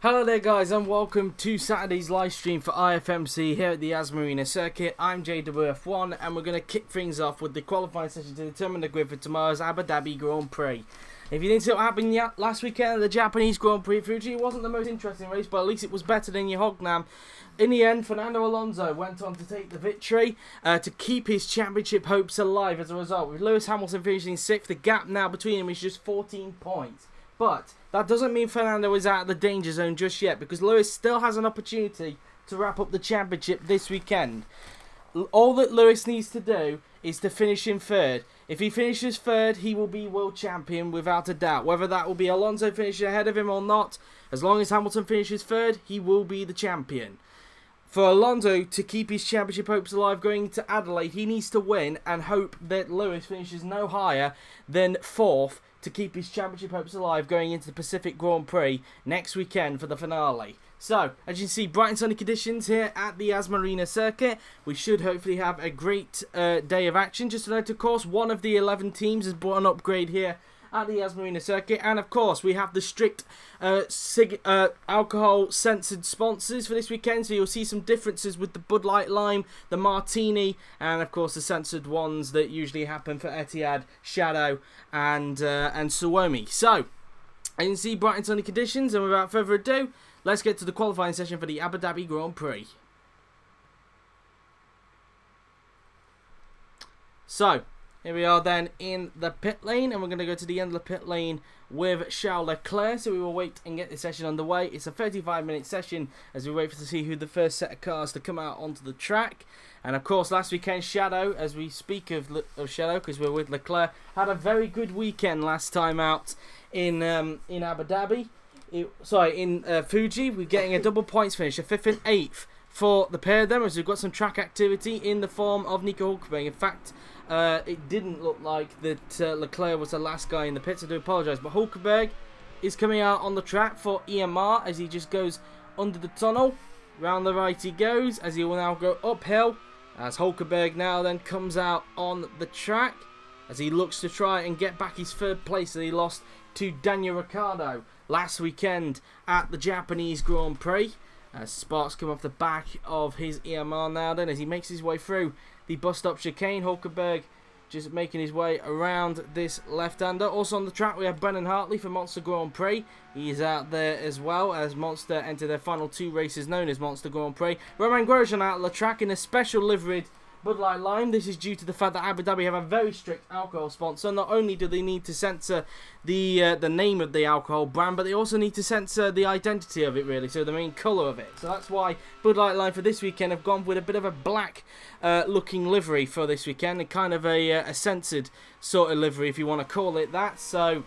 Hello there guys and welcome to Saturday's live stream for IFMC here at the Yas Marina circuit. I'm JWF1 and we're going to kick things off with the qualifying session to determine the grid for tomorrow's Abu Dhabi Grand Prix. If you didn't see what happened last weekend at the Japanese Grand Prix, Fuji, it wasn't the most interesting race, but at least it was better than your Hognam. In the end, Fernando Alonso went on to take the victory to keep his championship hopes alive as a result. With Lewis Hamilton finishing 6th, the gap now between them is just 14 points. But that doesn't mean Fernando is out of the danger zone just yet, because Lewis still has an opportunity to wrap up the championship this weekend. All that Lewis needs to do is to finish in third. If he finishes third, he will be world champion without a doubt. Whether that will be Alonso finishing ahead of him or not, as long as Hamilton finishes third, he will be the champion. For Alonso to keep his championship hopes alive going into Adelaide, he needs to win and hope that Lewis finishes no higher than 4th to keep his championship hopes alive going into the Pacific Grand Prix next weekend for the finale. So, as you can see, bright and sunny conditions here at the Yas Marina circuit. We should hopefully have a great day of action. Just to note, of course, one of the 11 teams has brought an upgrade here at the Yas Marina circuit, and of course we have the strict alcohol censored sponsors for this weekend, so you'll see some differences with the Bud Light Lime, the Martini, and of course the censored ones that usually happen for Etihad, Shadow and Suomi. So as you can see, bright and sunny conditions, and without further ado, let's get to the qualifying session for the Abu Dhabi Grand Prix. So here we are then in the pit lane, and we're going to go to the end of the pit lane with Charles Leclerc, so we will wait and get the session underway. It's a 35-minute session as we wait to see who the first set of cars to come out onto the track. And of course last weekend Shadow, as we speak of Shadow because we're with Leclerc, had a very good weekend last time out in Abu Dhabi. In Fuji. We're getting a double points finish, a 5th and 8th for the pair of them, as we've got some track activity in the form of Nico Hulkenberg. In fact, it didn't look like that Leclerc was the last guy in the pits. I do apologise, but Hulkenberg is coming out on the track for EMR as he just goes under the tunnel. Round the right he goes, as he will now go uphill, as Hulkenberg now then comes out on the track as he looks to try and get back his 3rd place that he lost to Daniel Ricciardo last weekend at the Japanese Grand Prix. As sparks come off the back of his EMR now then as he makes his way through the bus stop chicane. Hulkenberg just making his way around this left-hander. Also on the track we have Brennan Hartley for Monster Grand Prix. He is out there as well, as Monster enter their final 2 races known as Monster Grand Prix. Romain Grosjean out on the track in a special liveried Bud Light Lime. This is due to the fact that Abu Dhabi have a very strict alcohol sponsor. Not only do they need to censor the name of the alcohol brand, but they also need to censor the identity of it, really, so the main colour of it. So that's why Bud Light Lime for this weekend have gone with a bit of a black looking livery for this weekend, and kind of a censored sort of livery, if you want to call it that. So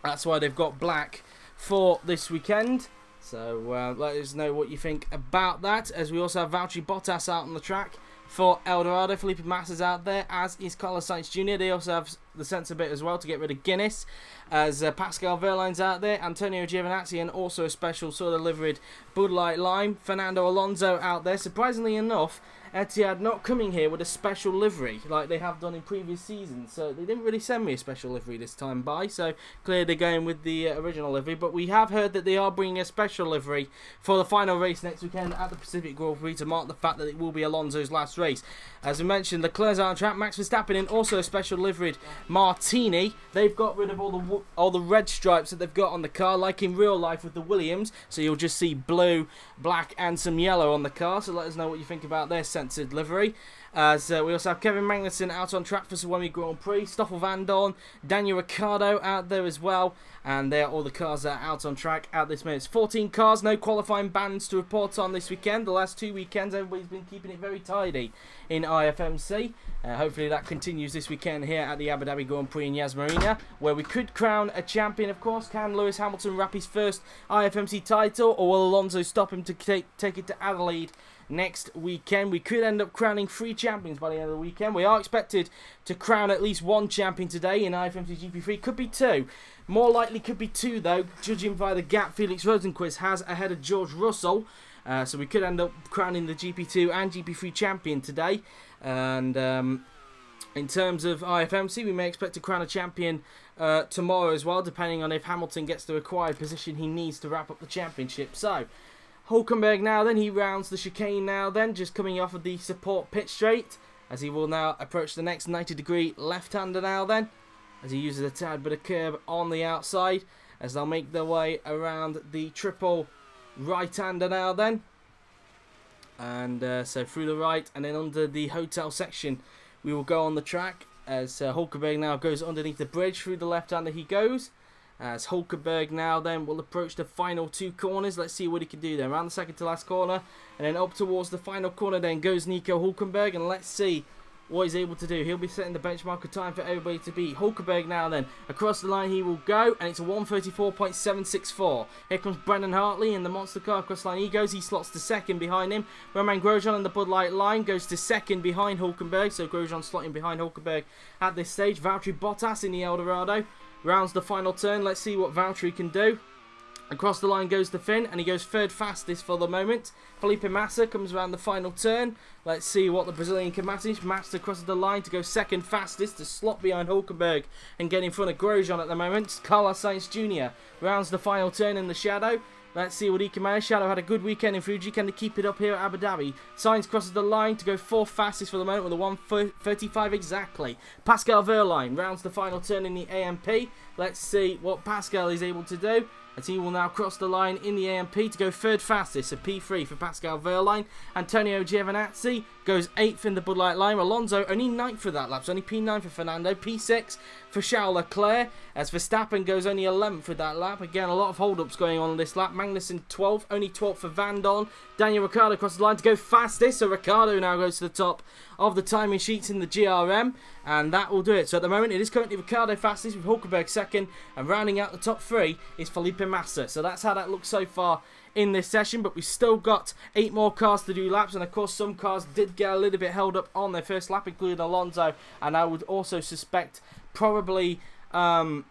that's why they've got black for this weekend. So let us know what you think about that, as we also have Valtteri Bottas out on the track for Eldorado. Felipe Massa's out there, as is Carlos Sainz Jr. They also have the censor bit as well to get rid of Guinness, as Pascal Wehrlein's out there, Antonio Giovinazzi, and also a special sort of liveried Bud Light Lime. Fernando Alonso out there. Surprisingly enough, Etihad not coming here with a special livery like they have done in previous seasons, so they didn't really send me a special livery this time by, so clearly they're going with the original livery. But we have heard that they are bringing a special livery for the final race next weekend at the Pacific Grand Prix to mark the fact that it will be Alonso's last race. As we mentioned, Leclerc's out on track, Max Verstappen in also a special liveried Martini. They've got rid of all the red stripes that they've got on the car, like in real life with the Williams, so you'll just see blue, black and some yellow on the car. So let us know what you think about their censored livery. As we also have Kevin Magnussen out on track for Suomi Grand Prix, Stoffel Van Dorn, Daniel Ricciardo out there as well, and they are all the cars that are out on track at this minute. It's 14 cars, no qualifying bans to report on this weekend. The last 2 weekends everybody's been keeping it very tidy in IFMC. Hopefully that continues this weekend here at the Abu Dhabi Grand Prix in Yas Marina, where we could crown a champion, of course. Can Lewis Hamilton wrap his first IFMC title, or will Alonso stop him to take it to Adelaide next weekend? We could end up crowning 3 champions by the end of the weekend. We are expected to crown at least 1 champion today in IFMC GP3. Could be 2. More likely could be 2 though, judging by the gap Felix Rosenqvist has ahead of George Russell. So we could end up crowning the GP2 and GP3 champion today. And In terms of IFMC, we may expect to crown a champion tomorrow as well, depending on if Hamilton gets the required position he needs to wrap up the championship. So, Hulkenberg now then, he rounds the chicane now then, just coming off of the support pit straight, as he will now approach the next 90-degree left-hander now then, as he uses a tad bit of curb on the outside, as they'll make their way around the triple right-hander now then. And so through the right and then under the hotel section, we will go on the track as Hulkenberg now goes underneath the bridge. Through the left-hander he goes, as Hulkenberg now then will approach the final 2 corners. Let's see what he can do there. Around the second to last corner and then up towards the final corner then goes Nico Hulkenberg, and let's see what he's able to do. He'll be setting the benchmark of time for everybody to beat. Hulkenberg now then, across the line he will go, and it's a 1:34.764. Here comes Brendan Hartley in the monster car. Across the line he goes, he slots to second behind him. Romain Grosjean in the Bud Light line goes to second behind Hulkenberg, so Grosjean slotting behind Hulkenberg at this stage. Valtteri Bottas in the Eldorado rounds the final turn. Let's see what Valtteri can do. Across the line goes the Finn, and he goes third fastest for the moment. Felipe Massa comes around the final turn. Let's see what the Brazilian can manage. Massa crosses the line to go second fastest, to slot behind Hulkenberg and get in front of Grosjean at the moment. Carlos Sainz Jr. rounds the final turn in the Shadow. Let's see what he can manage. Shadow had a good weekend in Fuji. Can they keep it up here at Abu Dhabi? Sainz crosses the line to go fourth fastest for the moment with a 1:35 exactly. Pascal Wehrlein rounds the final turn in the AMP. Let's see what Pascal is able to do, as he will now cross the line in the AMP to go third fastest, a P3 for Pascal Wehrlein. Antonio Giovinazzi goes 8th in the Bud Light line. Alonso only 9th for that lap, so only P9 for Fernando, P6 for Charles Leclerc, as Verstappen goes only 11th for that lap. Again, a lot of hold-ups going on this lap. Magnussen 12th, only 12th for Van Dorn. Daniel Ricciardo crosses the line to go fastest, so Ricciardo now goes to the top of the timing sheets in the GRM, and that will do it. So at the moment it is currently Ricciardo fastest with Hulkenberg second, and rounding out the top 3 is Felipe Massa. So that's how that looks so far in this session, but we've still got 8 more cars to do laps, and of course some cars did get a little bit held up on their first lap, including Alonso, and I would also suspect probably a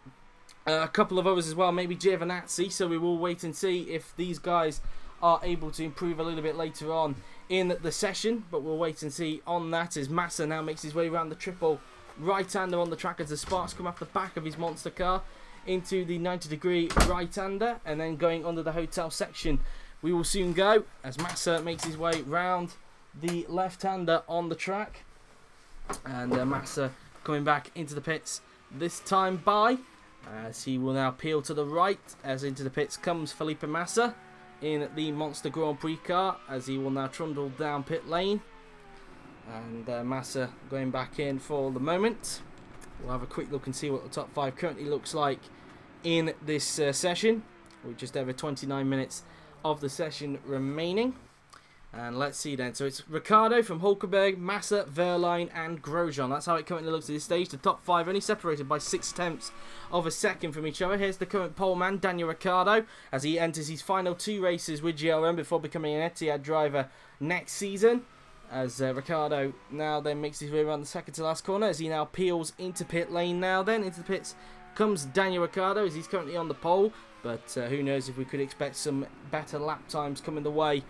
couple of others as well, maybe Giovinazzi. So we will wait and see if these guys are able to improve a little bit later on in the session, but we'll wait and see on that, as Massa now makes his way around the triple right-hander on the track as the sparks come off the back of his monster car into the 90-degree right-hander, and then going under the hotel section we will soon go, as Massa makes his way round the left-hander on the track, and Massa coming back into the pits this time by, as he will now peel to the right, as into the pits comes Felipe Massa in the Monster Grand Prix car, as he will now trundle down pit lane, and Massa going back in for the moment. We'll have a quick look and see what the top 5 currently looks like in this session, with just over 29 minutes of the session remaining. And let's see then. So it's Ricciardo from Hulkenberg, Massa, Wehrlein and Grosjean. That's how it currently looks at this stage. The top 5 only separated by 6/10 of a second from each other. Here's the current pole man, Daniel Ricciardo, as he enters his final 2 races with GRM before becoming an Etihad driver next season. As Ricciardo now then makes his way around the second to last corner, as he now peels into pit lane now then. Into the pits comes Daniel Ricciardo, as he's currently on the pole. But who knows if we could expect some better lap times coming the way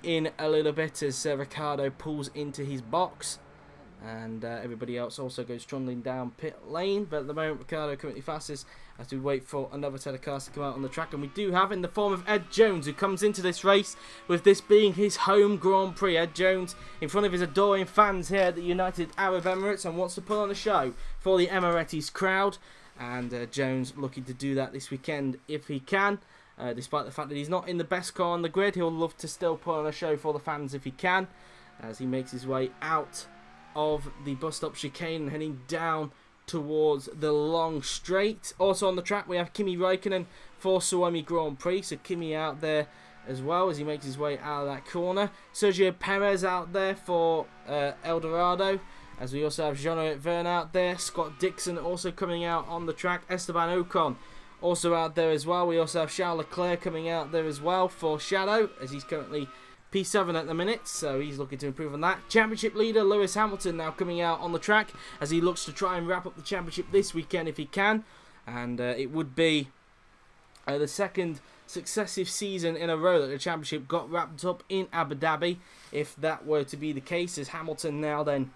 in a little bit, as Ricciardo pulls into his box, and everybody else also goes trundling down pit lane. But at the moment Ricciardo currently fastest, as we wait for another set of cars to come out on the track, and we do have in the form of Ed Jones, who comes into this race with this being his home Grand Prix. Ed Jones in front of his adoring fans here at the United Arab Emirates, and wants to put on a show for the Emiratis crowd, and Jones looking to do that this weekend if he can. Despite the fact that he's not in the best car on the grid, he'll love to still put on a show for the fans if he can, as he makes his way out of the bus stop chicane and heading down towards the long straight. Also on the track we have Kimi Räikkönen for Suomi Grand Prix, so Kimi out there as well as he makes his way out of that corner. Sergio Perez out there for Eldorado, as we also have Jean-Eric Verne out there. Scott Dixon also coming out on the track. Esteban Ocon also out there as well. We also have Charles Leclerc coming out there as well for Shadow, as he's currently P7 at the minute, so he's looking to improve on that. Championship leader Lewis Hamilton now coming out on the track, as he looks to try and wrap up the championship this weekend if he can, and it would be the second successive season in a row that the championship got wrapped up in Abu Dhabi, if that were to be the case, as Hamilton now then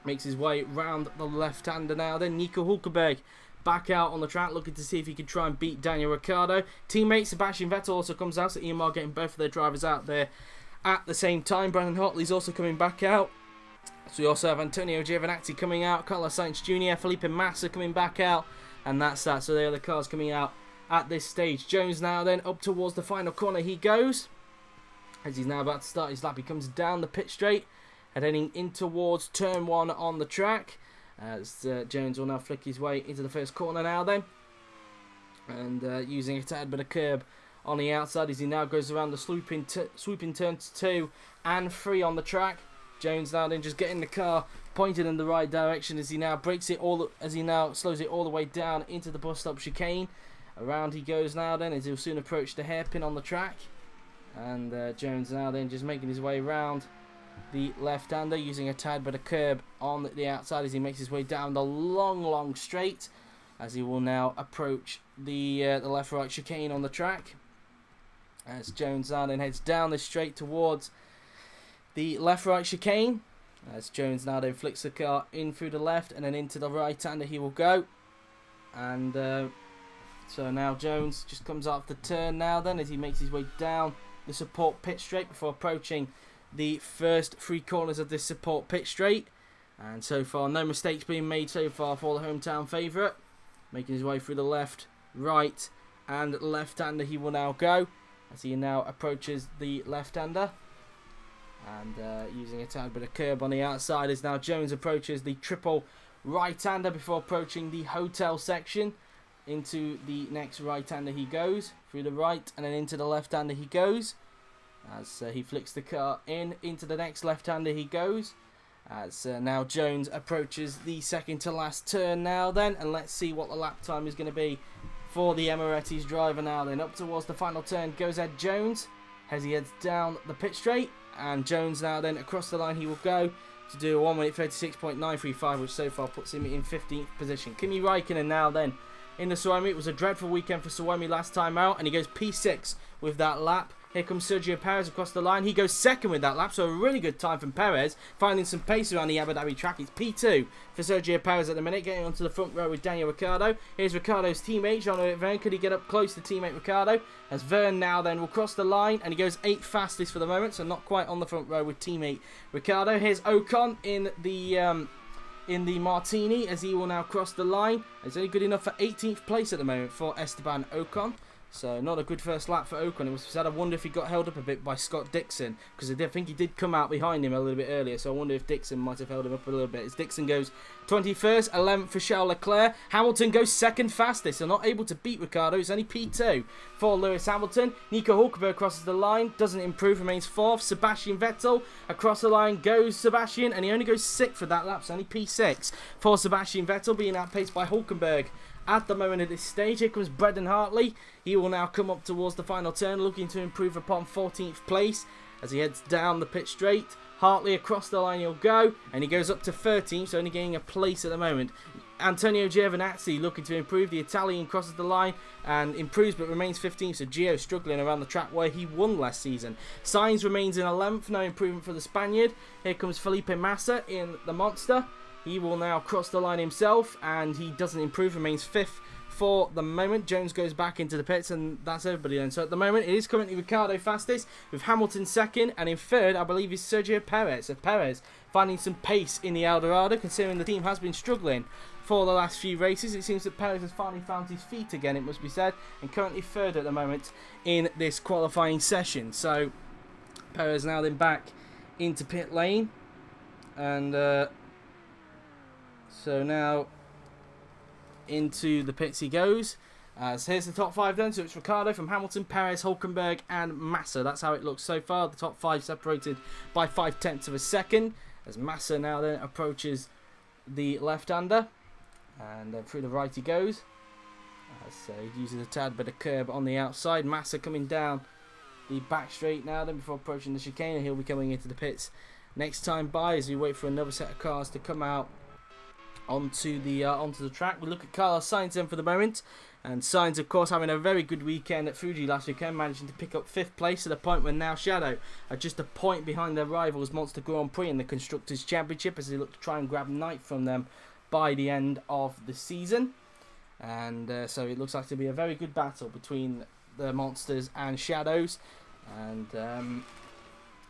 Makes his way round the left-hander now. Then Nico Hulkenberg back out on the track, looking to see if he can try and beat Daniel Ricciardo. Teammate Sebastian Vettel also comes out, so EMR getting both of their drivers out there at the same time. Brandon Hartley's also coming back out. So we also have Antonio Giovinazzi coming out, Carlos Sainz Jr., Felipe Massa coming back out, and that's that. So there are the cars coming out at this stage. Jones now then up towards the final corner he goes. As he's now about to start his lap, he comes down the pit straight, heading in towards turn 1 on the track. As Jones will now flick his way into the first corner now then. And using a tad bit of curb on the outside as he now goes around the swooping turns 2 and 3 on the track. Jones now then just getting the car pointed in the right direction as he now brakes it slows it all the way down into the bus stop chicane. Around he goes now then as he'll soon approach the hairpin on the track. And Jones now then just making his way around the left-hander, using a tad bit of curb on the outside as he makes his way down the long straight, as he will now approach the left-right chicane on the track. As Jones now then heads down the straight towards the left-right chicane, as Jones now then flicks the car in through the left and then into the right-hander he will go. And so now Jones just comes off the turn now then as he makes his way down the support pit straight before approaching the first 3 corners of this support pit straight. And so far no mistakes being made so far for the hometown favourite. Making his way through the left, right and left-hander he will now go as he now approaches the left-hander. And using a tad bit of curb on the outside as now Jones approaches the triple right-hander before approaching the hotel section. Into the next right-hander he goes, through the right and then into the left-hander he goes. As he flicks the car into the next left-hander he goes. As now Jones approaches the second to last turn now then. And let's see what the lap time is going to be for the Emirates driver now then. Up towards the final turn goes Ed Jones as he heads down the pit straight. And Jones now then across the line he will go to do a 1 minute 36.935, which so far puts him in 15th position. Kimi Räikkönen now then in the Suomi. It was a dreadful weekend for Suomi last time out, and he goes P6 with that lap. Here comes Sergio Perez across the line. He goes second with that lap, so a really good time from Perez, finding some pace around the Abu Dhabi track. It's P2 for Sergio Perez at the minute, getting onto the front row with Daniel Ricciardo. Here's Ricciardo's teammate, Jean-Louis Verne. Could he get up close to teammate Ricciardo? As Verne now then will cross the line, and he goes 8th fastest for the moment, so not quite on the front row with teammate Ricciardo. Here's Ocon in the Martini as he will now cross the line. It's only good enough for 18th place at the moment for Esteban Ocon. So not a good first lap for Ocon. It was sad. I wonder if he got held up a bit by Scott Dixon, because I think he did come out behind him a little bit earlier. So I wonder if Dixon might have held him up a little bit. As Dixon goes 21st, 11th for Charles Leclerc. Hamilton goes second fastest, so not able to beat Ricciardo. It's only P2 for Lewis Hamilton. Nico Hulkenberg crosses the line, doesn't improve, remains 4th. Sebastian Vettel across the line goes Sebastian, and he only goes 6th for that lap, so only P6 for Sebastian Vettel, being outpaced by Hulkenberg. At the moment at this stage, here comes Brendan Hartley. He will now come up towards the final turn, looking to improve upon 14th place as he heads down the pit straight. Hartley across the line he'll go, and he goes up to 13th, so only gaining a place at the moment. Antonio Giovinazzi looking to improve. The Italian crosses the line and improves but remains 15th, so Gio struggling around the track where he won last season. Sainz remains in 11th, no improvement for the Spaniard. Here comes Felipe Massa in the Monster. He will now cross the line himself, and he doesn't improve, remains 5th for the moment. Jones goes back into the pits, and that's everybody then. So at the moment, it is currently Ricciardo fastest, with Hamilton second, and in third, I believe, is Sergio Perez. So Perez finding some pace in the Eldorado, considering the team has been struggling for the last few races. It seems that Perez has finally found his feet again, it must be said, and currently third at the moment in this qualifying session. So Perez now then back into pit lane, and so now into the pits he goes. So here's the top 5 then. So it's Ricciardo from Hamilton, Perez, Hulkenberg and Massa. That's how it looks so far. The top 5 separated by 0.5 of a second. As Massa now then approaches the left-hander. And through the right he goes. So he uses a tad bit of curb on the outside. Massa coming down the back straight now then before approaching the chicane. And he'll be coming into the pits next time by as we wait for another set of cars to come out onto the track. We look at Carlos Sainz then for the moment, and Sainz of course having a very good weekend at Fuji last weekend, managing to pick up 5th place to the point where now Shadow are just a point behind their rivals Monster Grand Prix in the Constructors' Championship, as they look to try and grab 9th from them by the end of the season. And so it looks like to be a very good battle between the Monsters and Shadows, and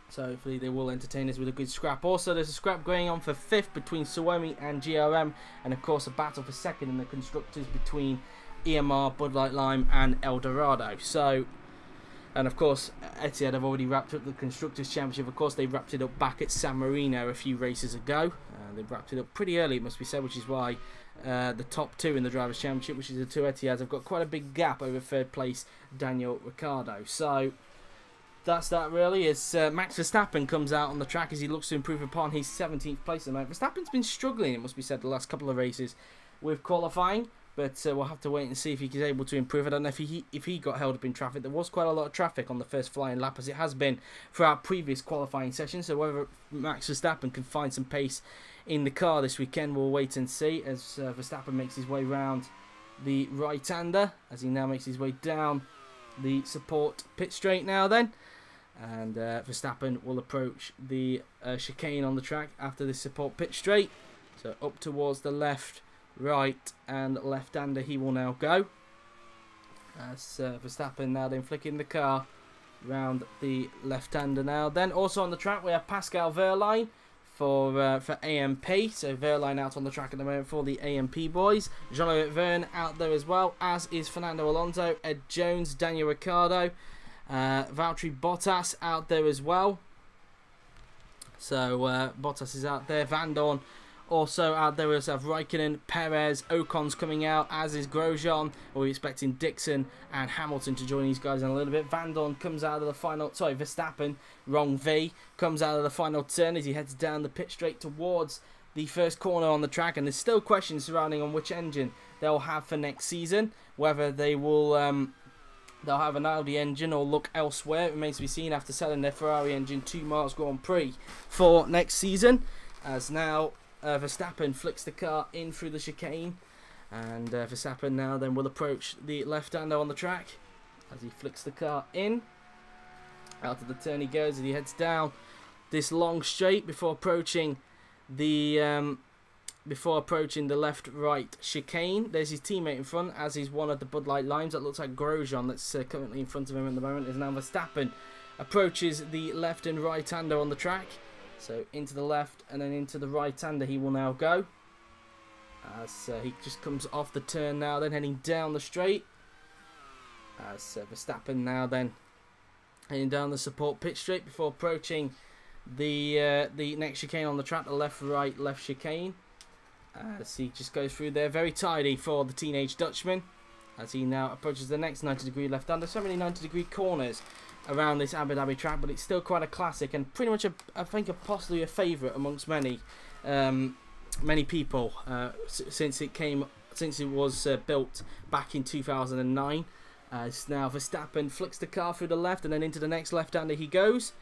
so hopefully they will entertain us with a good scrap. Also, there's a scrap going on for 5th between Suomi and GRM, and of course a battle for 2nd in the Constructors between EMR, Bud Light Lime and Eldorado. So, and of course Etihad have already wrapped up the Constructors' Championship. Of course they wrapped it up back at San Marino a few races ago. They wrapped it up pretty early, it must be said, which is why the top 2 in the Drivers' Championship, which is the 2 Etihads, have got quite a big gap over 3rd place Daniel Ricciardo. So that's that really, as Max Verstappen comes out on the track as he looks to improve upon his 17th place at the moment. Verstappen's been struggling, it must be said, the last couple of races with qualifying, but we'll have to wait and see if he's able to improve. I don't know if he got held up in traffic. There was quite a lot of traffic on the first flying lap, as it has been throughout previous qualifying sessions, so whether Max Verstappen can find some pace in the car this weekend, we'll wait and see, as Verstappen makes his way round the right-hander, as he now makes his way down the support pit straight now then. And Verstappen will approach the chicane on the track after this support pit straight. So up towards the left, right and left-hander he will now go. As Verstappen now then flicking the car round the left-hander now. Then also on the track we have Pascal Wehrlein for AMP. So Wehrlein out on the track at the moment for the AMP boys. Jean-Eric Vergne out there as well, as is Fernando Alonso, Ed Jones, Daniel Ricciardo. Valtteri Bottas out there as well. So Bottas is out there. Van Dorn also out there. We also have Raikkonen, Perez, Ocon's coming out, as is Grosjean. We're expecting Dixon and Hamilton to join these guys in a little bit. Van Dorn comes out of the final, sorry, Verstappen, wrong V, comes out of the final turn as he heads down the pit straight towards the first corner on the track, and there's still questions surrounding on which engine they'll have for next season, whether they will they'll have an Audi engine or look elsewhere. It remains to be seen after selling their Ferrari engine to Mars Grand Prix for next season. As now Verstappen flicks the car in through the chicane, and Verstappen now then will approach the left-hander on the track as he flicks the car in. Out of the turn he goes as he heads down this long straight before approaching the left-right chicane. There's his teammate in front, as is one of the Bud Light Limes. That looks like Grosjean, that's currently in front of him at the moment. As now Verstappen approaches the left and right-hander on the track. So into the left and then into the right-hander he will now go. As he just comes off the turn now, then heading down the straight. As Verstappen now then heading down the support pit straight before approaching the next chicane on the track, the left-right left chicane. As he just goes through there, very tidy for the teenage Dutchman, as he now approaches the next 90-degree left-hander. So many 90-degree corners around this Abu Dhabi track, but it's still quite a classic and pretty much I think possibly a favourite amongst many people since it was built back in 2009. As now Verstappen flicks the car through the left and then into the next left-hander he goes.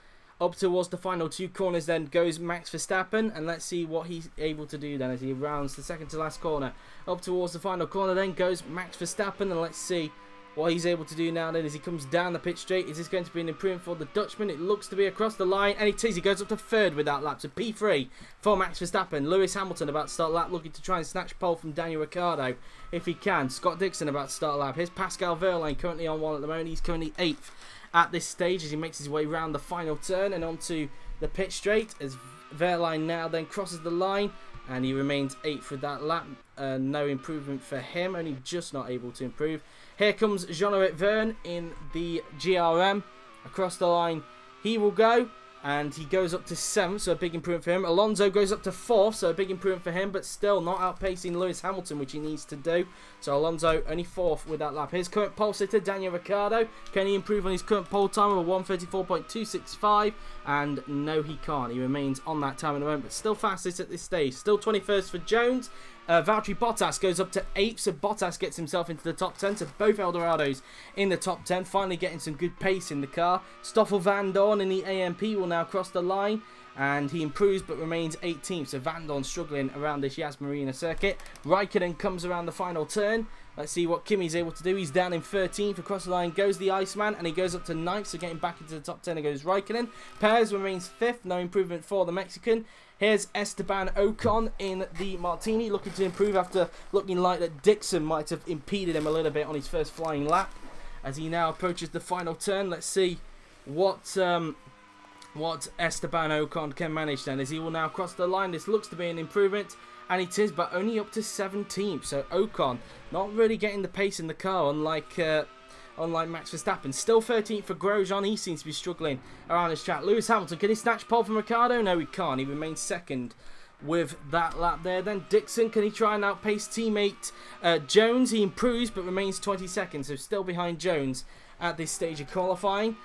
Up towards the final 2 corners then goes Max Verstappen, and let's see what he's able to do then as he rounds the second to last corner. Up towards the final corner then goes Max Verstappen, and let's see what he's able to do now then as he comes down the pit straight. Is this going to be an improvement for the Dutchman? It looks to be across the line, and it is. He goes up to 3rd with that lap, so P3 for Max Verstappen. Lewis Hamilton about to start lap, looking to try and snatch pole from Daniel Ricciardo if he can. Scott Dixon about to start lap. Here's Pascal Wehrlein currently on 1 at the moment. He's currently 8th at this stage as he makes his way round the final turn and onto the pit straight, as Wehrlein now then crosses the line and he remains 8th with that lap. No improvement for him, only just not able to improve. Here comes Jean-Eric Vergne in the GRM. Across the line he will go, and he goes up to 7th, so a big improvement for him. Alonso goes up to 4th, so a big improvement for him, but still not outpacing Lewis Hamilton, which he needs to do. So Alonso only 4th with that lap. His current pole sitter, Daniel Ricciardo. Can he improve on his current pole time of 1:34.265? And no, he can't. He remains on that time at the moment, but still fastest at this stage. Still 21st for Jones. Valtteri Bottas goes up to 8th, so Bottas gets himself into the top 10. So both Eldorados in the top 10, finally getting some good pace in the car. Stoffel Van Dorn in the AMP will now cross the line, and he improves but remains 18th. So Van Dorn struggling around this Yas Marina circuit. Raikkonen comes around the final turn. Let's see what Kimi's able to do. He's down in 13th. Across the line goes the Iceman, and he goes up to 9th, so getting back into the top 10 goes Raikkonen. Perez remains 5th, no improvement for the Mexican. Here's Esteban Ocon in the Martini, looking to improve after looking like that Dixon might have impeded him a little bit on his first flying lap. As he now approaches the final turn, let's see what Esteban Ocon can manage then, as he will now cross the line. This looks to be an improvement, and it is, but only up to 17th. So Ocon not really getting the pace in the car, unlike Max Verstappen. Still 13th for Grosjean. He seems to be struggling around this track. Lewis Hamilton, can he snatch pole from Ricciardo? No, he can't. He remains second with that lap there. Then Dixon, can he try and outpace teammate Jones? He improves but remains 22nd, so still behind Jones at this stage of qualifying.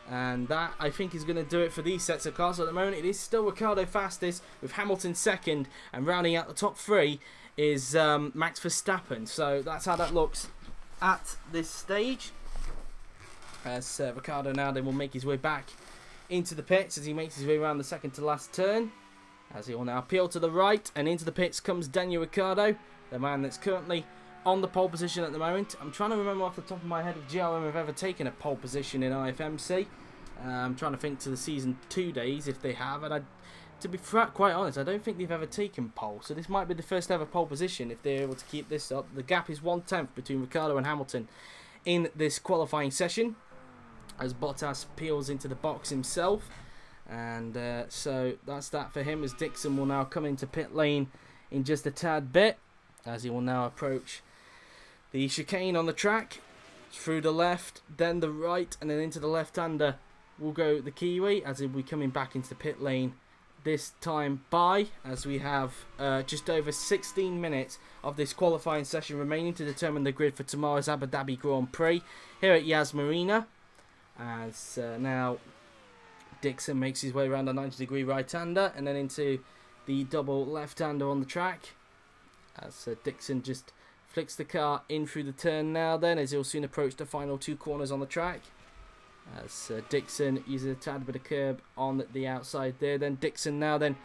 And that, I think, is going to do it for these sets of cars. So at the moment, it is still Ricciardo fastest, with Hamilton second, and rounding out the top three is Max Verstappen. So that's how that looks at this stage. As Ricciardo now then will make his way back into the pits as he makes his way around the second to last turn. As he will now peel to the right, and into the pits comes Daniel Ricciardo, the man that's currently on the pole position at the moment. I'm trying to remember off the top of my head if GRM have ever taken a pole position in IFMC. I'm trying to think to the season 2 days if they have, and to be quite honest, I don't think they've ever taken pole. So this might be the first ever pole position if they're able to keep this up. The gap is 1/10 between Ricciardo and Hamilton in this qualifying session, as Bottas peels into the box himself. And so that's that for him, as Dixon will now come into pit lane in just a tad bit, as he will now approach the chicane on the track. Through the left, then the right, and then into the left-hander will go the Kiwi, as he'll be coming back into the pit lane this time as we have just over 16 minutes of this qualifying session remaining to determine the grid for tomorrow's Abu Dhabi Grand Prix here at Yas Marina. As now Dixon makes his way around the 90-degree right-hander and then into the double left-hander on the track, as Dixon just flicks the car in through the turn now then, as he'll soon approach the final 2 corners on the track, as Dixon uses a tad bit of curb on the outside there. Then Dixon now then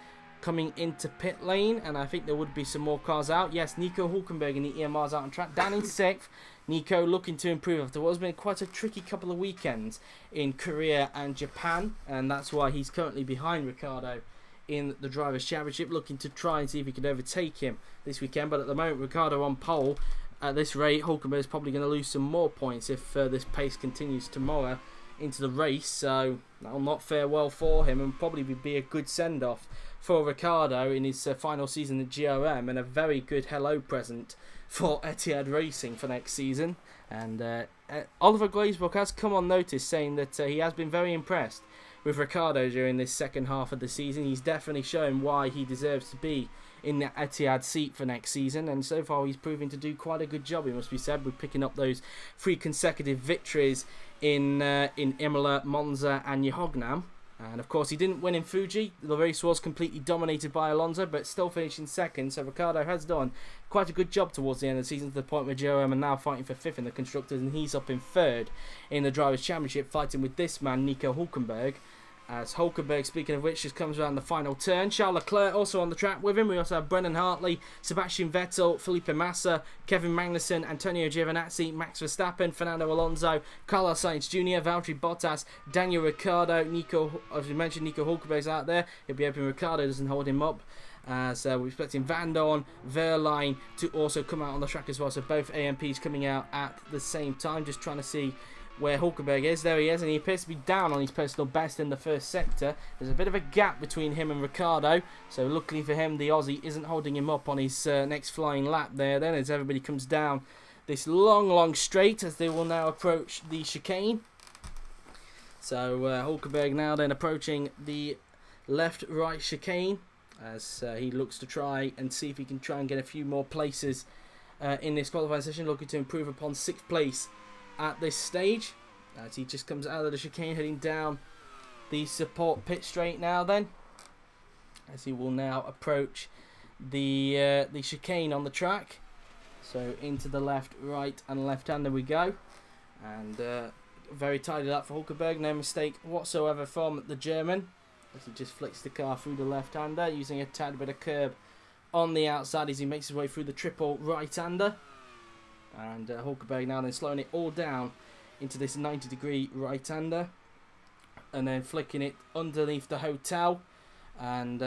coming into pit lane, and I think there would be some more cars out. Yes, Nico Hulkenberg in the EMR's out on track, down in 6th. Nico looking to improve after what's been quite a tricky couple of weekends in Korea and Japan, and that's why he's currently behind Ricciardo in the Drivers' Championship, looking to try and see if he can overtake him this weekend. But at the moment, Ricciardo on pole. At this rate, Hulkenberg is probably going to lose some more points if this pace continues tomorrow into the race, so that'll not fare well for him, and probably be a good send-off for Ricciardo in his final season at GRM, and a very good hello present for Etihad Racing for next season. And Oliver Glazebrook has come on notice saying that he has been very impressed with Ricciardo during this second half of the season. He's definitely shown why he deserves to be in the Etihad seat for next season, and so far he's proving to do quite a good job, it must be said, with picking up those 3 consecutive victories in Imola, Monza and Yeognam. And of course he didn't win in Fuji. The race was completely dominated by Alonso, but still finishing second. So Ricciardo has done quite a good job towards the end of the season, to the point where GRM are now fighting for 5th in the Constructors, and he's up in 3rd in the Drivers' Championship, fighting with this man, Nico Hulkenberg. As Hulkenberg, speaking of which, just comes around the final turn. Charles Leclerc also on the track with him. We also have Brendan Hartley, Sebastian Vettel, Felipe Massa, Kevin Magnussen, Antonio Giovinazzi, Max Verstappen, Fernando Alonso, Carlos Sainz Jr., Valtteri Bottas, Daniel Ricciardo, Nico, as we mentioned, Nico Hulkenberg's out there. He'll be hoping Ricciardo doesn't hold him up. As we're expecting Van Dorn, Verline to also come out on the track as well. So both AMPs coming out at the same time. Just trying to see where Hulkenberg is. There he is, and he appears to be down on his personal best in the first sector. There's a bit of a gap between him and Ricciardo, so luckily for him, the Aussie isn't holding him up on his next flying lap there then, as everybody comes down this long straight, as they will now approach the chicane. So Hulkenberg now then approaching the left-right chicane, as he looks to try and see if he can try and get a few more places in this qualifying session, looking to improve upon 6th place at this stage, as he just comes out of the chicane, heading down the support pit straight now then, as he will now approach the chicane on the track. So into the left, right and left-hander we go, and very tidied up for Hulkenberg, no mistake whatsoever from the German, as he just flicks the car through the left-hander, using a tad bit of curb on the outside as he makes his way through the triple right-hander. And Hulkenberg now then slowing it all down into this 90-degree right-hander, and then flicking it underneath the hotel. And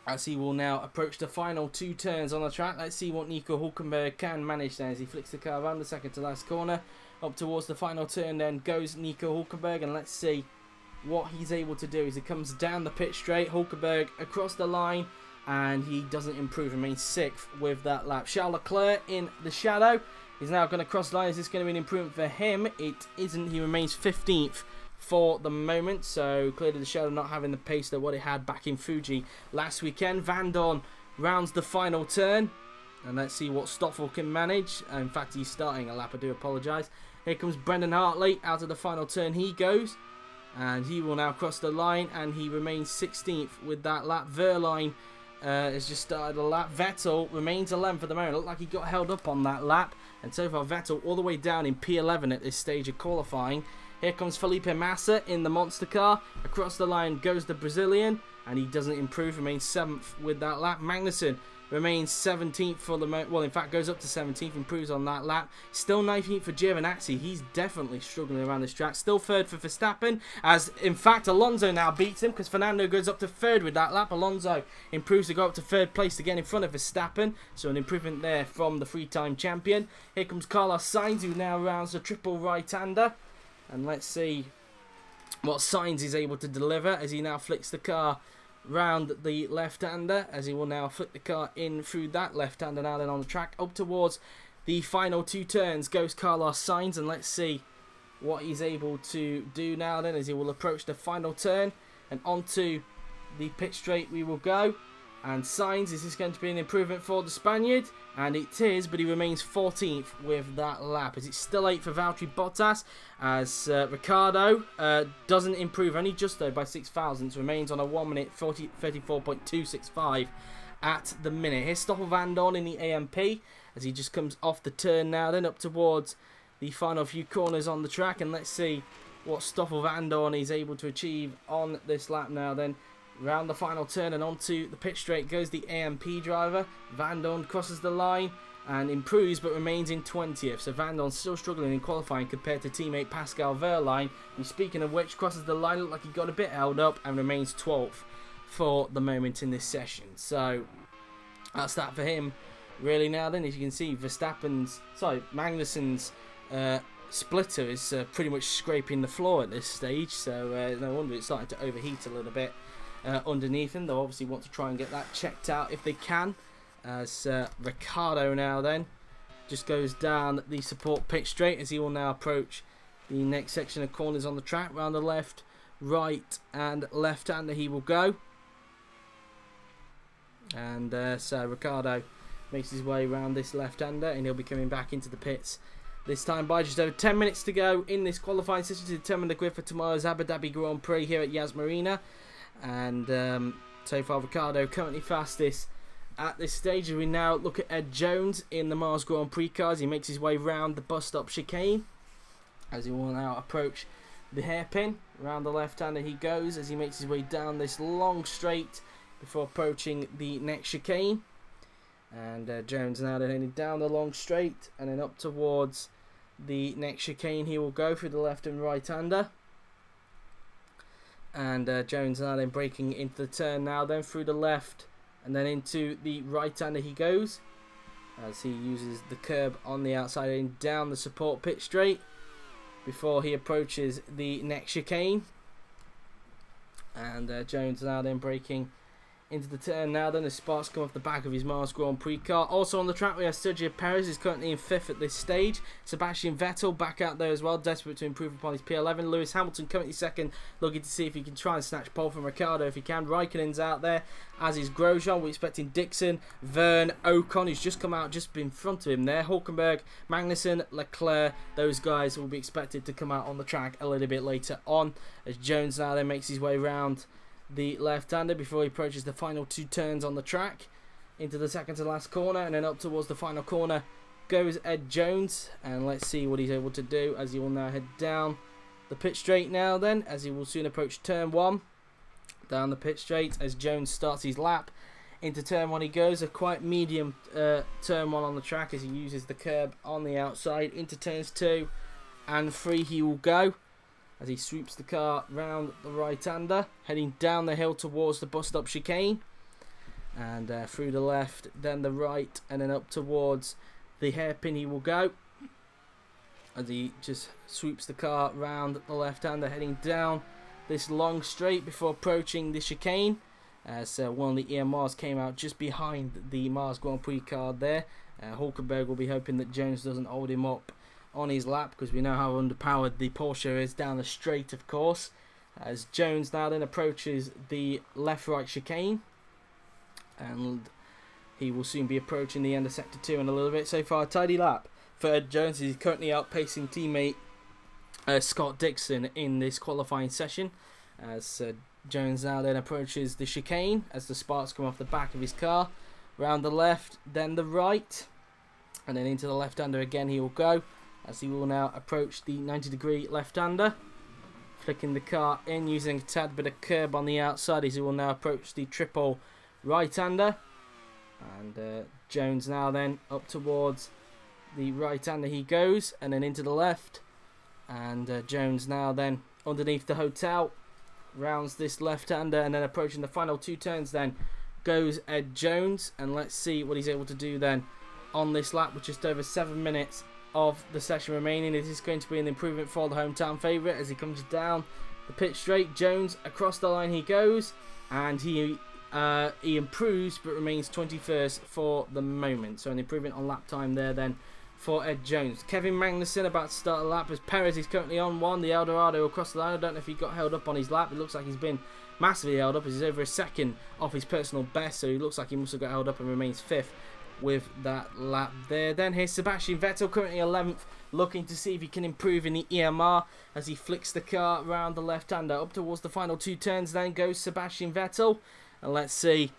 as he will now approach the final 2 turns on the track, let's see what Nico Hulkenberg can manage there as he flicks the car around the second to last corner. Up towards the final turn then goes Nico Hulkenberg, and let's see what he's able to do as he comes down the pit straight. Hulkenberg across the line, and he doesn't improve, remains 6th with that lap. Charles Leclerc in the shadow. He's now going to cross the line. Is this going to be an improvement for him? It isn't. He remains 15th for the moment. So clearly the shadow not having the pace that what it had back in Fuji last weekend. Van Dorn rounds the final turn. And let's see what Stoffel can manage. In fact, he's starting a lap. I do apologise. Here comes Brendan Hartley. Out of the final turn he goes. And he will now cross the line. And he remains 16th with that lap. Verline has just started a lap. Vettel remains 11th for the moment. Looked like he got held up on that lap. And so far Vettel all the way down in P11 at this stage of qualifying. Here comes Felipe Massa in the monster car. Across the line goes the Brazilian. And he doesn't improve. Remains 7th with that lap. Magnussen remains 17th for the moment. Well, in fact, goes up to 17th, improves on that lap. Still 19th for Giovinazzi. He's definitely struggling around this track. Still 3rd for Verstappen, as in fact Alonso now beats him because Fernando goes up to 3rd with that lap. Alonso improves to go up to 3rd place to get in front of Verstappen. So an improvement there from the 3-time champion. Here comes Carlos Sainz, who now rounds the triple right-hander. And let's see what Sainz is able to deliver as he now flicks the car round the left-hander, as he will now flick the car in through that left-hander now then on the track. Up towards the final 2 turns goes Carlos Sainz, and let's see what he's able to do now then as he will approach the final turn, and onto the pit straight we will go. And Sainz, is this going to be an improvement for the Spaniard? And it is, but he remains 14th with that lap, as it's still 8th for Valtteri Bottas, as Ricciardo doesn't improve, only just though by 6 thousandths, remains on a 1 minute 34.265 at the minute. Here's Stoffel Van Dorn in the AMP, as he just comes off the turn now, then up towards the final few corners on the track, and let's see what Stoffel Van Dorn is able to achieve on this lap now then. Round the final turn and onto the pit straight goes the AMP driver. Van Dorn crosses the line and improves, but remains in 20th. So Van Dorn still struggling in qualifying compared to teammate Pascal Wehrlein, who, speaking of which, crosses the line, looked like he got a bit held up, and remains 12th for the moment in this session. So that's that for him really now then. As you can see, Magnussen's splitter is pretty much scraping the floor at this stage, so no wonder it's starting to overheat a little bit underneath him. They'll obviously want to try and get that checked out if they can, as Ricciardo now then just goes down the support pit straight, as he will now approach the next section of corners on the track. Round the left, right and left-hander he will go, and so Ricciardo makes his way around this left-hander, and he'll be coming back into the pits this time by just over 10 minutes to go in this qualifying session to determine the grid for tomorrow's Abu Dhabi Grand Prix here at Yas Marina. And so far Ricciardo currently fastest at this stage. We now look at Ed Jones in the Mars Grand Prix cars. He makes his way round the bus stop chicane, as he will now approach the hairpin. Round the left-hander he goes, as he makes his way down this long straight before approaching the next chicane. And Jones now then heading down the long straight, and then up towards the next chicane he will go through the left and right-hander. And Jones now then braking into the turn now then through the left, and then into the right-hander he goes, as he uses the curb on the outside and down the support pit straight before he approaches the next chicane. And Jones now then braking into the turn now then, as sparks come off the back of his Mars Grand Prix car. Also on the track we have Sergio Perez, is currently in 5th at this stage. Sebastian Vettel back out there as well, desperate to improve upon his P11. Lewis Hamilton currently 2nd, looking to see if he can try and snatch pole from Ricciardo if he can. Raikkonen's out there, as is Grosjean. We're expecting Dixon, Verne, Ocon, who's just come out, just in front of him there. Hulkenberg, Magnussen, Leclerc, those guys will be expected to come out on the track a little bit later on, as Jones now then makes his way round the left-hander before he approaches the final 2 turns on the track into the second to last corner, and then up towards the final corner goes Ed Jones, and let's see what he's able to do as he will now head down the pit straight now then, as he will soon approach turn 1. down the pit straight as Jones starts his lap. Into turn 1 he goes, a quite medium turn 1 on the track as he uses the curb on the outside. Into turns 2 and 3 he will go as he sweeps the car round the right-hander, heading down the hill towards the bus stop chicane. And through the left, then the right, and then up towards the hairpin he will go as he just sweeps the car round the left-hander, heading down this long straight before approaching the chicane. As one of the EMRs came out just behind the Mars Grand Prix car there. Hulkenberg will be hoping that Jones doesn't hold him up on his lap, because we know how underpowered the Porsche is down the straight, of course. As Jones now then approaches the left-right chicane, and he will soon be approaching the end of Sector 2 in a little bit. So far, a tidy lap for Ed Jones. He's currently outpacing teammate Scott Dixon in this qualifying session, as Jones now then approaches the chicane as the sparks come off the back of his car. Round the left, then the right, and then into the left-hander again he will go, as he will now approach the 90-degree left-hander, flicking the car in using a tad bit of curb on the outside as he will now approach the triple right-hander. And Jones now then up towards the right-hander he goes, and then into the left, and Jones now then underneath the hotel rounds this left-hander, and then approaching the final 2 turns then goes Ed Jones. And let's see what he's able to do then on this lap with just over 7 minutes of the session remaining. It is going to be an improvement for the hometown favourite as he comes down the pit straight. Jones across the line he goes, and he improves but remains 21st for the moment, so an improvement on lap time there then for Ed Jones. Kevin Magnussen about to start a lap as Perez is currently on 1. The Eldorado across the line. I don't know if he got held up on his lap. It looks like he's been massively held up as he's over a second off his personal best, so he looks like he must have got held up and remains 5th with that lap there. Then here's Sebastian Vettel, currently 11th, looking to see if he can improve in the EMR as he flicks the car around the left-hander. Up towards the final 2 turns then goes Sebastian Vettel, and let's see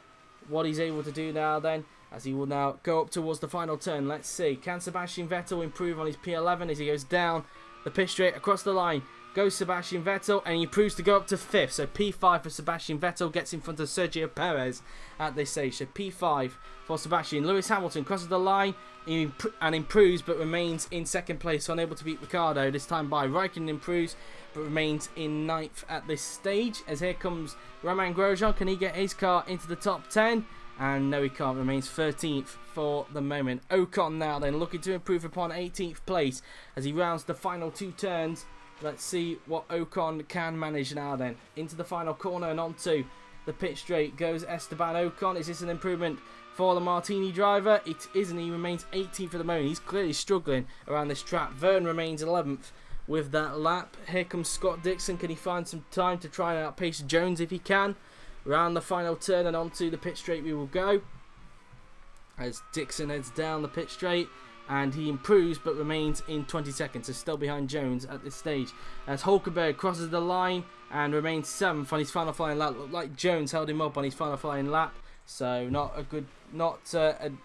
what he's able to do now then, as he will now go up towards the final turn. Let's see, can Sebastian Vettel improve on his P11 as he goes down the pit straight across the line? Goes Sebastian Vettel, and he improves to go up to 5th. So P5 for Sebastian Vettel, gets in front of Sergio Perez at this stage. So P5 for Sebastian. Lewis Hamilton crosses the line and improves, but remains in 2nd place, so unable to beat Ricciardo. This time by Raikkonen improves, but remains in 9th at this stage. As here comes Romain Grosjean. Can he get his car into the top 10? And no, he can't. Remains 13th for the moment. Ocon now then looking to improve upon 18th place as he rounds the final 2 turns. Let's see what Ocon can manage now then. Into the final corner and onto the pit straight goes Esteban Ocon. Is this an improvement for the Martini driver? It isn't. He remains 18th for the moment. He's clearly struggling around this track. Verne remains 11th with that lap. Here comes Scott Dixon. Can he find some time to try and outpace Jones if he can? Round the final turn and onto the pit straight we will go, as Dixon heads down the pit straight, and he improves but remains in 22nd, so still behind Jones at this stage. As Hulkenberg crosses the line and remains 7th on his final flying lap. Looked like Jones held him up on his final flying lap, so not a good,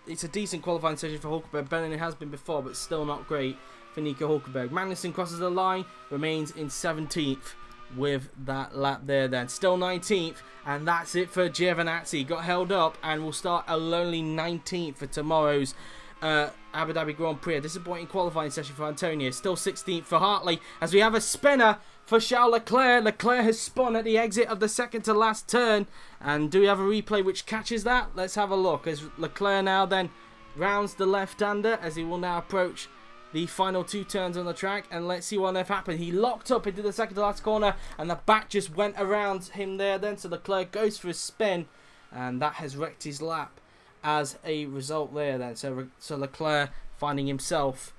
it's a decent qualifying session for Hulkenberg, better than it has been before, but still not great for Nico Hulkenberg. Magnussen crosses the line, remains in 17th with that lap there then. Still 19th, and that's it for Giovinazzi. Got held up and will start a lonely 19th for tomorrow's Abu Dhabi Grand Prix. A disappointing qualifying session for Antonio. Still 16th for Hartley as we have a spinner for Charles Leclerc. Leclerc has spun at the exit of the second to last turn, and do we have a replay which catches that? Let's have a look as Leclerc now then rounds the left-hander as he will now approach the final 2 turns on the track, and let's see what on earth happened. He locked up into the second to last corner and the back just went around him there then, so Leclerc goes for a spin and that has wrecked his lap as a result there then. So Leclerc finding himself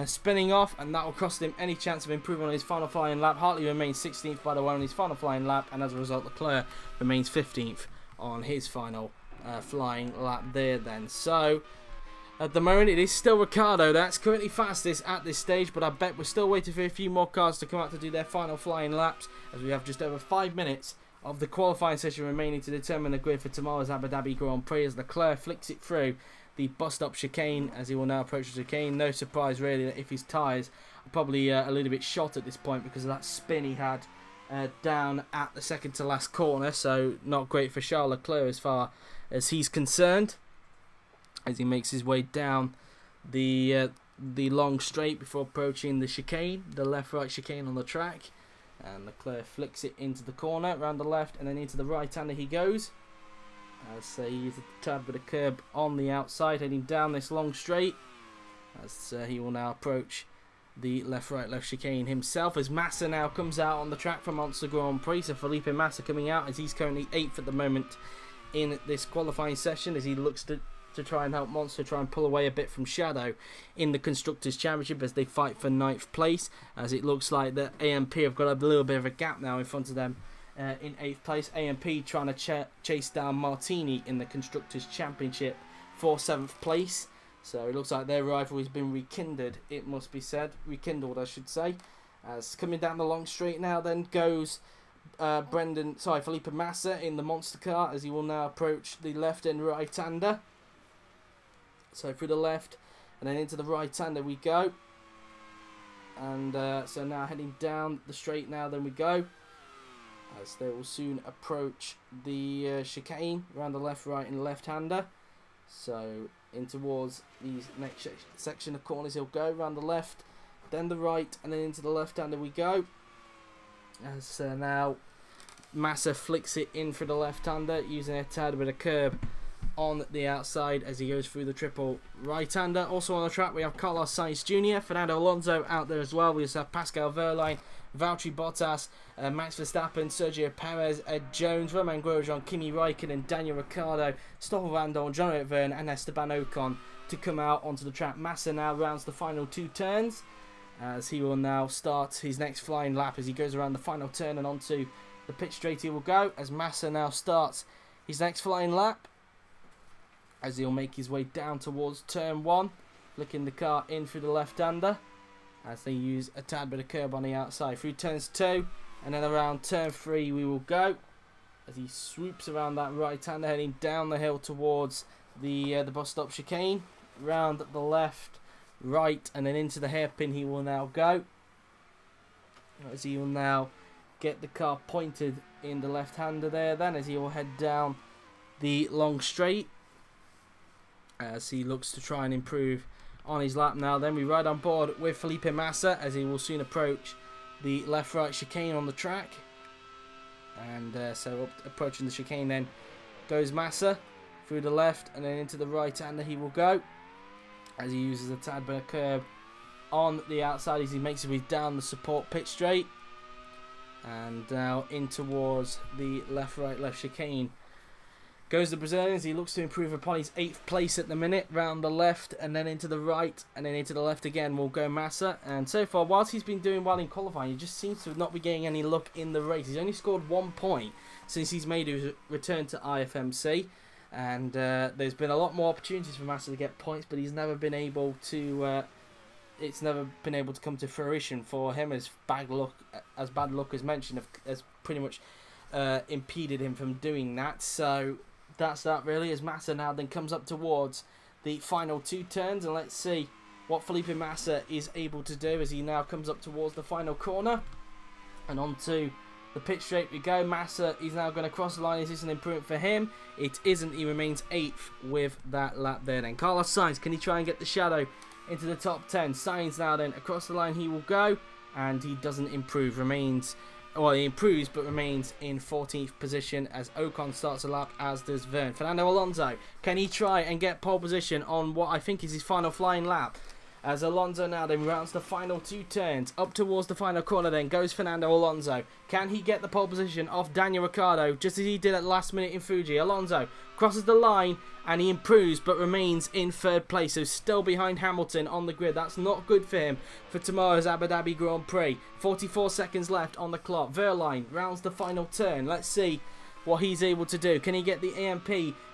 spinning off, and that will cost him any chance of improving on his final flying lap. Hartley remains 16th by the way on his final flying lap, and as a result Leclerc remains 15th on his final flying lap there then. So at the moment, it is still Ricciardo that's currently fastest at this stage, but I bet we're still waiting for a few more cars to come out to do their final flying laps, as we have just over 5 minutes of the qualifying session remaining to determine the grid for tomorrow's Abu Dhabi Grand Prix, as Leclerc flicks it through the bus stop chicane as he will now approach the chicane. No surprise really that if his tyres are probably a little bit shot at this point because of that spin he had down at the second to last corner, so not great for Charles Leclerc as far as he's concerned, as he makes his way down the long straight before approaching the chicane, the left-right chicane on the track. And Leclerc flicks it into the corner, around the left, and then into the right-hander he goes. As he uses a tad bit of curb on the outside, heading down this long straight. As he will now approach the left chicane himself. As Massa now comes out on the track for Monster Grand Prix. So Felipe Massa coming out as he's currently 8th at the moment in this qualifying session, as he looks to try and help Monster try and pull away a bit from Shadow in the Constructors' Championship as they fight for 9th place, as it looks like that AMP have got a little bit of a gap now in front of them in 8th place. AMP trying to chase down Martini in the Constructors' Championship for 7th place, so it looks like their rivalry has been rekindled, it must be said, rekindled I should say. As coming down the long straight now then goes Felipe Massa in the monster car, as he will now approach the left and right-hander. So through the left and then into the right-hander we go. And so now heading down the straight now then we go, as they will soon approach the chicane around the left, right and left-hander. So in towards these next section of corners he'll go, around the left, then the right, and then into the left-hander we go. As now Massa flicks it in for the left-hander, using a tad bit of curb on the outside as he goes through the triple right-hander. Also on the track we have Carlos Sainz Jr., Fernando Alonso out there as well. We just have Pascal Wehrlein, Valtteri Bottas, Max Verstappen, Sergio Perez, Ed Jones, Romain Grosjean, Kimi Raikkonen, Daniel Ricciardo, Stoffel Van Dorn, Jean-Eric Vergne and Esteban Ocon to come out onto the track. Massa now rounds the final 2 turns, as he will now start his next flying lap as he goes around the final turn and onto the pit straight he will go, as Massa now starts his next flying lap, as he'll make his way down towards turn 1, flicking the car in through the left-hander, as they use a tad bit of curb on the outside. Through turns 2, and then around turn 3 we will go, as he swoops around that right-hander, heading down the hill towards the bus stop chicane, round the left, right, and then into the hairpin he will now go, as he will now get the car pointed in the left-hander there then, as he will head down the long straight, as he looks to try and improve on his lap now. Then we ride on board with Felipe Massa, as he will soon approach the left-right chicane on the track. And so approaching the chicane then goes Massa through the left and then into the right-hander he will go, as he uses a tad bit of curb on the outside as he makes his way down the support pit straight. And now in towards the left chicane goes the Brazilian, as he looks to improve upon his 8th place at the minute, round the left and then into the right and then into the left again will go Massa. And so far, whilst he's been doing well in qualifying, he just seems to not be getting any luck in the race. He's only scored 1 point since he's made his return to IFMC, and there's been a lot more opportunities for Massa to get points, but he's never been able to it's never been able to come to fruition for him, as bad luck as mentioned has pretty much impeded him from doing that. So that's that really, as Massa now then comes up towards the final 2 turns, and let's see what Felipe Massa is able to do as he now comes up towards the final corner and onto the pit straight we go. Massa is now going to cross the line. Is this an improvement for him? It isn't. He remains 8th with that lap there then. Carlos Sainz, can he try and get the Shadow into the top 10? Sainz now then across the line he will go, and he doesn't improve, he improves but remains in 14th position as Ocon starts a lap, as does Vergne. Fernando Alonso, can he try and get pole position on what I think is his final flying lap? As Alonso now then rounds the final 2 turns, up towards the final corner then goes Fernando Alonso. Can he get the pole position off Daniel Ricciardo, just as he did at the last minute in Fuji? Alonso crosses the line and he improves but remains in 3rd place, so still behind Hamilton on the grid. That's not good for him for tomorrow's Abu Dhabi Grand Prix. 44 seconds left on the clock. Wehrlein rounds the final turn. Let's see what he's able to do. Can he get the AMP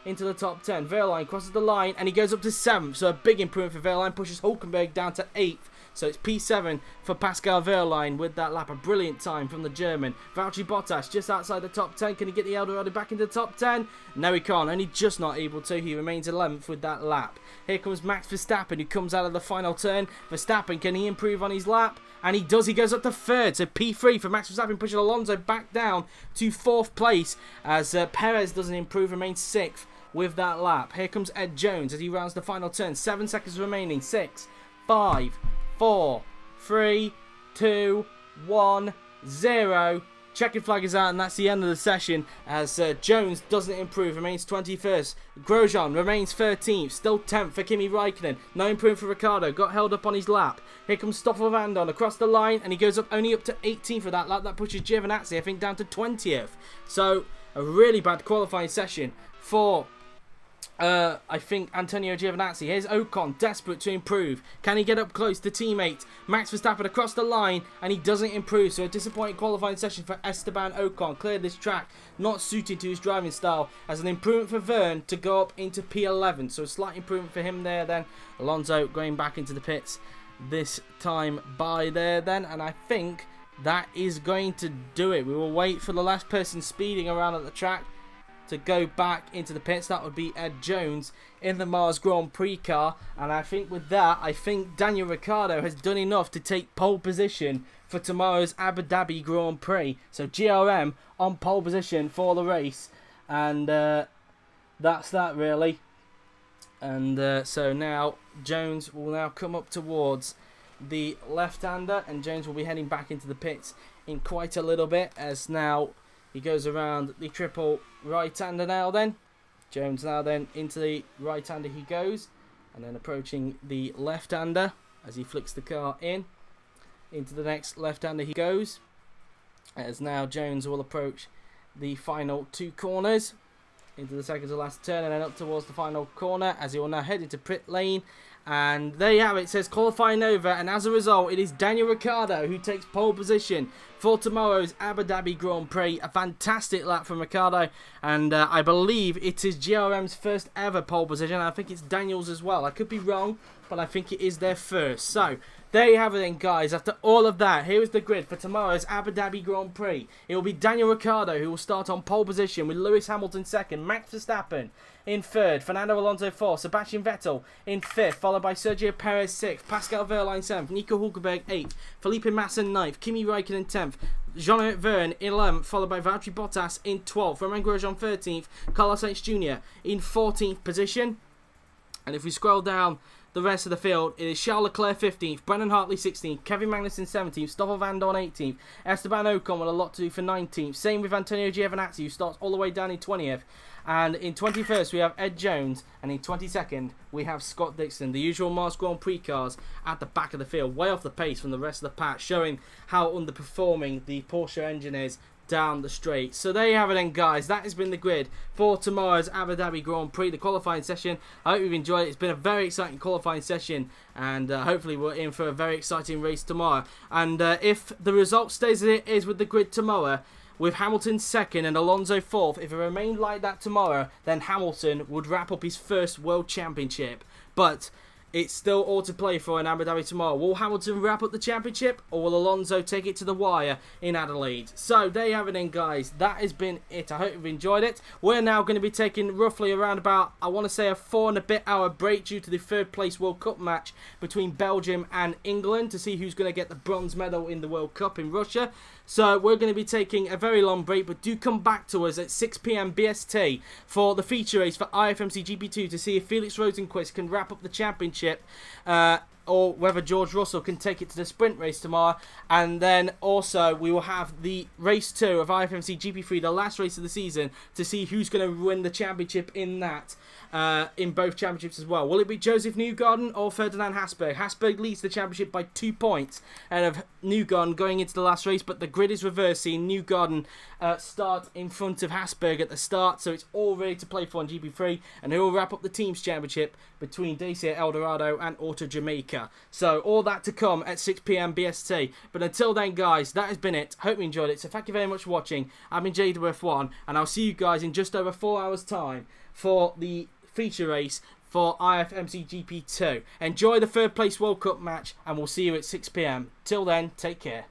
into the top 10? Wehrlein crosses the line and he goes up to 7th, so a big improvement for Wehrlein. Pushes Hulkenberg down to 8th So it's P7 for Pascal Wehrlein with that lap. A brilliant time from the German. Valtteri Bottas just outside the top 10. Can he get the Eldorado back into the top 10? No, he can't. Only just not able to. He remains 11th with that lap. Here comes Max Verstappen, who comes out of the final turn. Verstappen, can he improve on his lap? And he does. He goes up to 3rd. So P3 for Max Verstappen, pushing Alonso back down to 4th place as Perez doesn't improve, remains 6th with that lap. Here comes Ed Jones as he rounds the final turn. 7 seconds remaining. 6, 5, 4, 3, 2, 1, 0. Checkered flag is out, and that's the end of the session as Jones doesn't improve, remains 21st. Grosjean remains 13th, still 10th for Kimi Raikkonen. No improvement for Ricciardo, got held up on his lap. Here comes Stoffel Vandoorne across the line, and he goes up only up to 18th for that lap. That pushes Giovinazzi, I think, down to 20th. So, a really bad qualifying session for I think Antonio Giovinazzi. Here's Ocon, desperate to improve. Can he get up close to teammate Max Verstappen across the line? And he doesn't improve. So a disappointing qualifying session for Esteban Ocon. Cleared this track, not suited to his driving style. As an improvement for Verne to go up into P11. So a slight improvement for him there then. Alonso going back into the pits this time by there then. And I think that is going to do it. We will wait for the last person speeding around at the track to go back into the pits. That would be Ed Jones in the Mars Grand Prix car, and I think with that, I think Daniel Ricciardo has done enough to take pole position for tomorrow's Abu Dhabi Grand Prix. So GRM on pole position for the race, and that's that really. And so now Jones will now come up towards the left-hander, and Jones will be heading back into the pits in quite a little bit as now he goes around the triple right-hander now then. Jones now then into the right-hander he goes. And then approaching the left-hander as he flicks the car in. Into the next left-hander he goes. As now Jones will approach the final 2 corners. Into the second to last turn and then up towards the final corner as he will now head into pit lane. And there you have it. It says qualifying over, and as a result it is Daniel Ricciardo who takes pole position for tomorrow's Abu Dhabi Grand Prix. A fantastic lap from Ricciardo, and I believe it is GRM's first ever pole position. I think it's Daniel's as well. I could be wrong, but I think it is their first. So there you have it then, guys. After all of that, here is the grid for tomorrow's Abu Dhabi Grand Prix. It will be Daniel Ricciardo who will start on pole position with Lewis Hamilton 2nd, Max Verstappen in 3rd, Fernando Alonso 4th, Sebastian Vettel in 5th, followed by Sergio Perez 6th, Pascal Wehrlein 7th, Nico Hülkenberg 8th, Felipe Massa 9th, Kimi Raikkonen 10th, Jean-Eric Verne in 11th, followed by Valtteri Bottas in 12th, Romain Grosjean 13th, Carlos Sainz Jr. in 14th position. And if we scroll down the rest of the field, it is Charles Leclerc 15th, Brendan Hartley 16th, Kevin Magnussen 17th, Stoffel Vandoorne 18th, Esteban Ocon with a lot to do for 19th. Same with Antonio Giovinazzi, who starts all the way down in 20th. And in 21st we have Ed Jones, and in 22nd we have Scott Dixon. The usual Mars Grand Prix cars at the back of the field, way off the pace from the rest of the pack, showing how underperforming the Porsche engine is down the straight. So there you have it then, guys. That has been the grid for tomorrow's Abu Dhabi Grand Prix, the qualifying session. I hope you've enjoyed it. It's been a very exciting qualifying session, and hopefully we're in for a very exciting race tomorrow. And if the result stays as it is with the grid tomorrow, with Hamilton 2nd and Alonso 4th, if it remained like that tomorrow, then Hamilton would wrap up his first World Championship. But it's still all to play for in Abu Dhabi tomorrow. Will Hamilton wrap up the championship, or will Alonso take it to the wire in Adelaide? So there you have it then, guys. That has been it. I hope you've enjoyed it. We're now going to be taking roughly around about, I want to say, a 4 and a bit hour break due to the 3rd place World Cup match between Belgium and England to see who's going to get the bronze medal in the World Cup in Russia. So we're going to be taking a very long break, but do come back to us at 6 PM BST for the feature race for IFMC GP2 to see if Felix Rosenqvist can wrap up the championship, or whether George Russell can take it to the sprint race tomorrow. And then also we will have the race 2 of IFMC GP3, the last race of the season, to see who's going to win the championship in that, in both championships as well. Will it be Joseph Newgarden or Ferdinand Hasberg? Hasberg leads the championship by 2 points out of Newgarden going into the last race, but the grid is reversed, seeing Newgarden start in front of Hasberg at the start, so it's all ready to play for on GP3, and who will wrap up the team's championship between Dacia Eldorado and Auto Jamaica. So all that to come at 6 PM BST. But until then, guys, that has been it. Hope you enjoyed it. So thank you very much for watching. I've been JWF1, and I'll see you guys in just over 4 hours' time for the feature race for IFMC GP2. Enjoy the third place World Cup match, and we'll see you at 6 PM. Till then, take care.